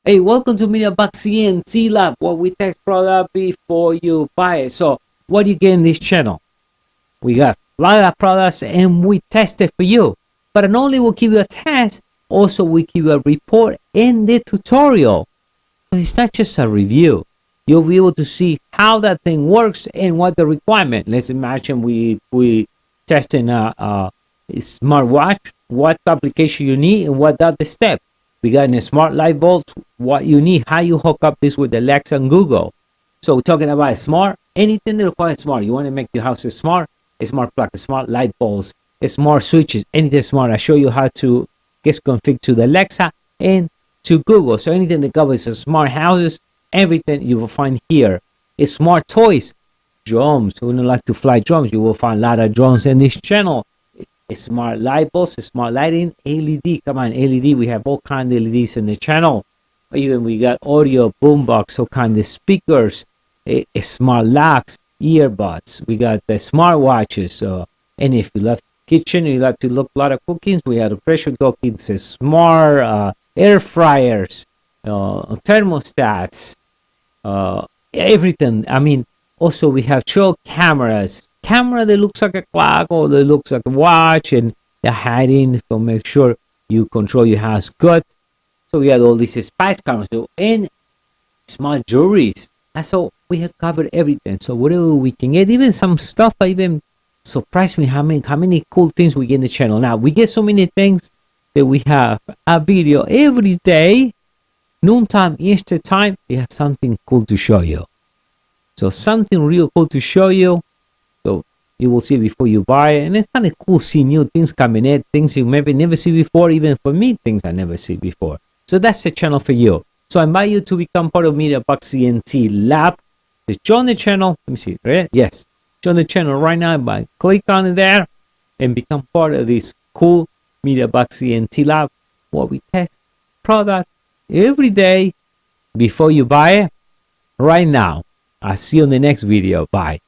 Hey, welcome to MediaBoxEnt Lab, where we test product before you buy it. So, what do you get in this channel? We got a lot of products and we test it for you. But not only will give you a test, also we give you a report in the tutorial. It's not just a review. You'll be able to see how that thing works and what the requirement. Let's imagine we testing a smartwatch, what application you need and what are the steps. We got in a smart light bulb, what you need, how you hook up this with Alexa and Google. So we're talking about smart, anything that requires smart. You want to make your house smart, a smart plug, smart light bulbs, smart switches, anything smart. I show you how to get configured to the Alexa and to Google. So anything that covers smart houses, everything you will find here. It's smart toys, drones. Who don't like to fly drones? You will find a lot of drones in this channel. Smart light bulbs, smart lighting, LED. Come on, LED. We have all kinds of LEDs in the channel. Even we got audio, boombox, all kinds of speakers, smart locks, earbuds. We got the smart watches. And if you love kitchen, you like to look a lot of cookings, we have the pressure cookers, smart air fryers, thermostats, everything. I mean, also we have show cameras. Camera that looks like a clock or that looks like a watch, and the hiding to make sure you control your house good. So we had all these spice cameras, and smart jewelries. That's all. We have covered everything. So whatever we can get, even some stuff that even surprised me how many cool things we get in the channel. Now we get so many things that we have a video every day, noontime, Easter time. We have something cool to show you. So something real cool to show you. So you will see before you buy it, and it's kind of cool seeing new things coming in, things you maybe never see before. Even for me, things I never see before. So that's the channel for you. So I invite you to become part of MediaBoxEnt Lab. Just join the channel. Let me see, right? Yes, join the channel right now by click on it there and become part of this cool MediaBoxEnt Lab, where we test product every day before you buy it. Right now, I'll see you in the next video. Bye.